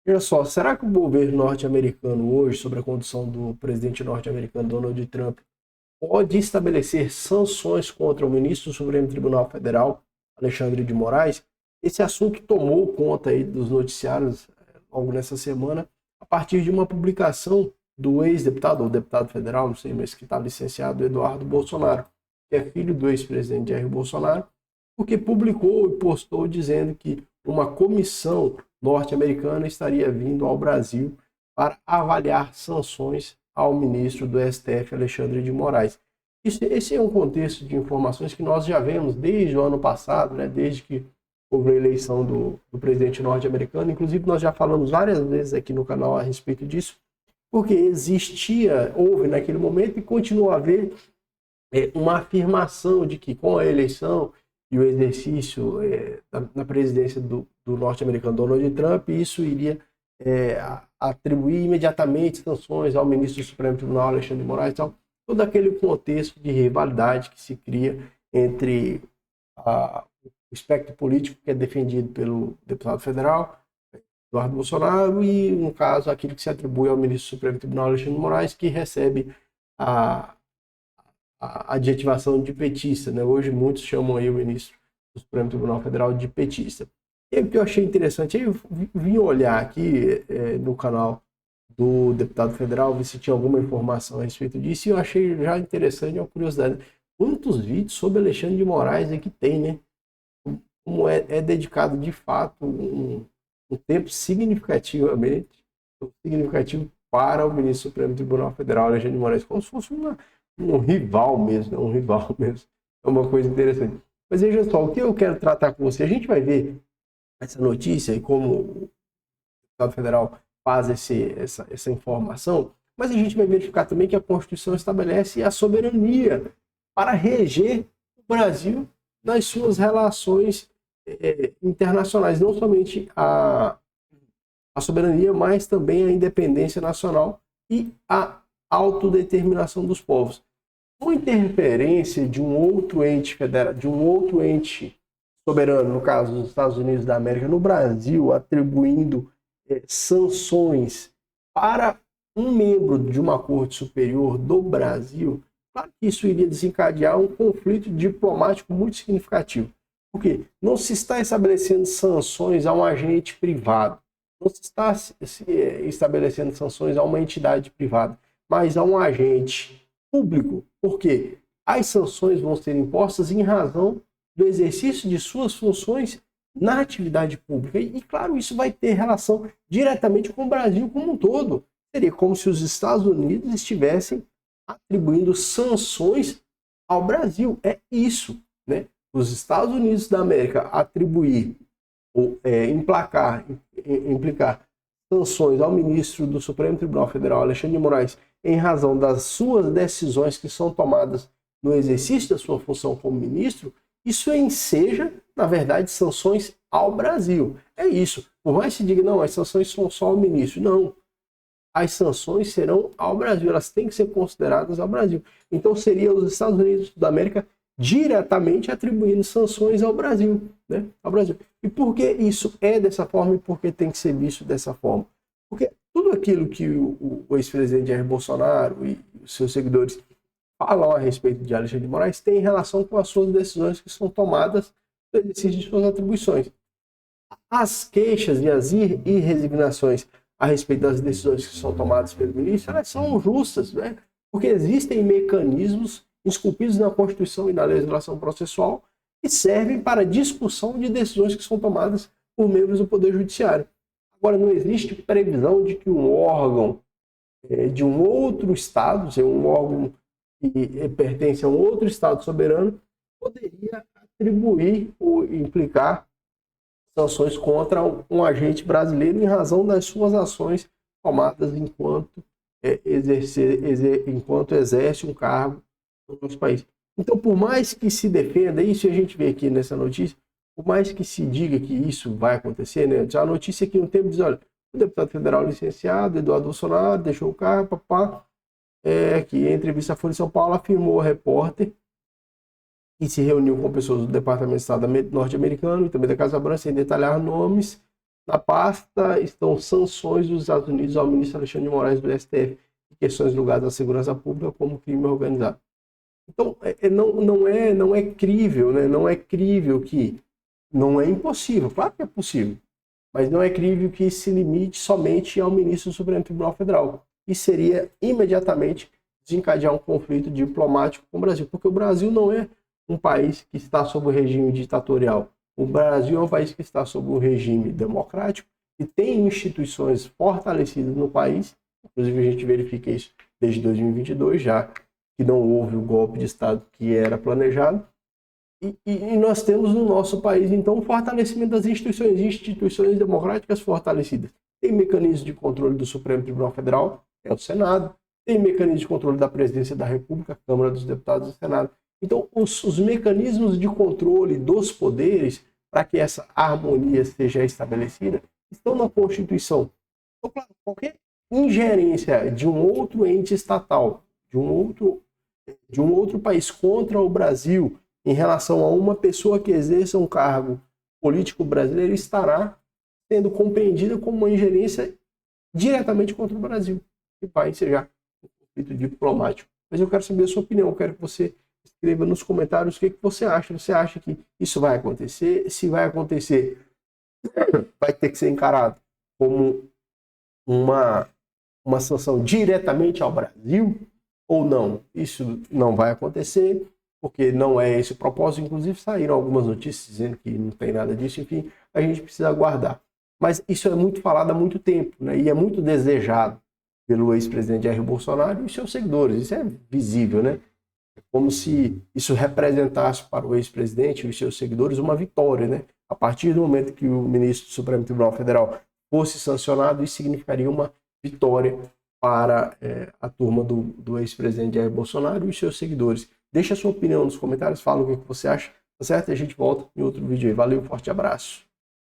Olha só, será que o governo norte-americano hoje, sob a condução do presidente norte-americano Donald Trump, pode estabelecer sanções contra o ministro do Supremo Tribunal Federal, Alexandre de Moraes? Esse assunto tomou conta aí dos noticiários logo nessa semana, a partir de uma publicação do ex-deputado, ou deputado federal, não sei, mas que está licenciado, Eduardo Bolsonaro, que é filho do ex-presidente Jair Bolsonaro, porque publicou e postou dizendo que uma comissão norte-americana estaria vindo ao Brasil para avaliar sanções ao ministro do STF, Alexandre de Moraes. Esse é um contexto de informações que nós já vemos desde o ano passado, né, desde que houve a eleição do presidente norte-americano. Inclusive, nós já falamos várias vezes aqui no canal a respeito disso, porque houve naquele momento e continua a haver uma afirmação de que com a eleição e o exercício na presidência do norte-americano Donald Trump, isso iria atribuir imediatamente sanções ao ministro do Supremo Tribunal, Alexandre de Moraes. Então, todo aquele contexto de rivalidade que se cria entre o espectro político que é defendido pelo deputado federal, Eduardo Bolsonaro, e, no caso, aquilo que se atribui ao ministro do Supremo Tribunal, Alexandre de Moraes, que recebe a adjetivação de petista, né? Hoje muitos chamam aí o ministro do Supremo Tribunal Federal de petista. E o que eu achei interessante, eu vim olhar aqui no canal do deputado federal, ver se tinha alguma informação a respeito disso, e eu achei já interessante, uma curiosidade, quantos vídeos sobre Alexandre de Moraes é que tem, né? Como é dedicado de fato um tempo significativo para o ministro do Supremo Tribunal Federal, Alexandre de Moraes, como se fosse um rival mesmo, né? Um rival mesmo. É uma coisa interessante. Mas veja só, o que eu quero tratar com você, a gente vai ver essa notícia e como o deputado federal faz essa informação, mas a gente vai verificar também que a Constituição estabelece a soberania para reger o Brasil nas suas relações internacionais, não somente a soberania, mas também a independência nacional e a autodeterminação dos povos. Uma interferência de um outro ente federal, de um outro ente soberano, no caso dos Estados Unidos da América, no Brasil, atribuindo sanções para um membro de uma corte superior do Brasil, claro que isso iria desencadear um conflito diplomático muito significativo. Porque não se está estabelecendo sanções a um agente privado, não se está estabelecendo sanções a uma entidade privada, mas a um agente público, porque as sanções vão ser impostas em razão do exercício de suas funções na atividade pública. E, claro, isso vai ter relação diretamente com o Brasil como um todo. Seria como se os Estados Unidos estivessem atribuindo sanções ao Brasil. É isso, né? Os Estados Unidos da América atribuir ou implicar sanções ao ministro do Supremo Tribunal Federal, Alexandre de Moraes, em razão das suas decisões que são tomadas no exercício da sua função como ministro, isso enseja, na verdade, sanções ao Brasil. É isso. Por mais que se diga, não, as sanções são só ao ministro. Não. As sanções serão ao Brasil. Elas têm que ser consideradas ao Brasil. Então, seria os Estados Unidos da América diretamente atribuindo sanções ao Brasil, né? Ao Brasil. E por que isso é dessa forma e por que tem que ser visto dessa forma? Porque tudo aquilo que o ex-presidente Jair Bolsonaro e os seus seguidores falam a respeito de Alexandre de Moraes tem relação com as suas decisões que são tomadas no exercício de suas atribuições. As queixas e as irresignações a respeito das decisões que são tomadas pelo ministro, elas são justas, né? Porque existem mecanismos esculpidos na Constituição e na legislação processual que servem para discussão de decisões que são tomadas por membros do Poder Judiciário. Agora, não existe previsão de que um órgão de um outro Estado, um órgão que pertence a um outro Estado soberano, poderia atribuir ou implicar sanções contra um agente brasileiro em razão das suas ações tomadas enquanto exerce um cargo no nosso país. Então, por mais que se defenda isso, e a gente vê aqui nessa notícia, por mais que se diga que isso vai acontecer, né? A notícia aqui no tempo diz, olha, o deputado federal licenciado, Eduardo Bolsonaro, deixou o cargo, que em entrevista à Folha de São Paulo afirmou ao repórter que se reuniu com pessoas do Departamento de Estado norte-americano e também da Casa Branca, sem detalhar nomes, Na pasta estão sanções dos Estados Unidos ao ministro Alexandre de Moraes do STF em questões ligadas à segurança pública como crime organizado. Então, não é crível, né? Não é crível que... Não é impossível, claro que é possível, mas não é crível que se limite somente ao ministro do Supremo Tribunal Federal. E seria imediatamente desencadear um conflito diplomático com o Brasil, porque o Brasil não é um país que está sob o regime ditatorial. O Brasil é um país que está sob um regime democrático e tem instituições fortalecidas no país. Inclusive, a gente verifica isso desde 2022, já que não houve o golpe de Estado que era planejado. E nós temos no nosso país, então, o fortalecimento das instituições democráticas fortalecidas. Tem mecanismo de controle do Supremo Tribunal Federal, é o Senado. Tem mecanismo de controle da Presidência da República, Câmara dos Deputados e Senado. Então, os mecanismos de controle dos poderes, para que essa harmonia seja estabelecida, estão na Constituição. Então, claro, qualquer ingerência de um outro ente estatal, de um outro país contra o Brasil, em relação a uma pessoa que exerça um cargo político brasileiro, estará sendo compreendida como uma ingerência diretamente contra o Brasil, que vai ensejar um conflito diplomático. Mas eu quero saber a sua opinião, eu quero que você escreva nos comentários o que você acha. Você acha que isso vai acontecer? Se vai acontecer, vai ter que ser encarado como uma sanção diretamente ao Brasil ou não? Isso não vai acontecer, porque não é esse o propósito. Inclusive saíram algumas notícias dizendo que não tem nada disso. Enfim, a gente precisa aguardar. Mas isso é muito falado há muito tempo, né? E é muito desejado pelo ex-presidente Jair Bolsonaro e seus seguidores. Isso é visível, né? É como se isso representasse para o ex-presidente e os seus seguidores uma vitória, né? A partir do momento que o ministro do Supremo Tribunal Federal fosse sancionado, isso significaria uma vitória para a turma do ex-presidente Jair Bolsonaro e os seus seguidores. Deixa a sua opinião nos comentários, fala o que você acha, tá certo? E a gente volta em outro vídeo aí. Valeu, forte abraço.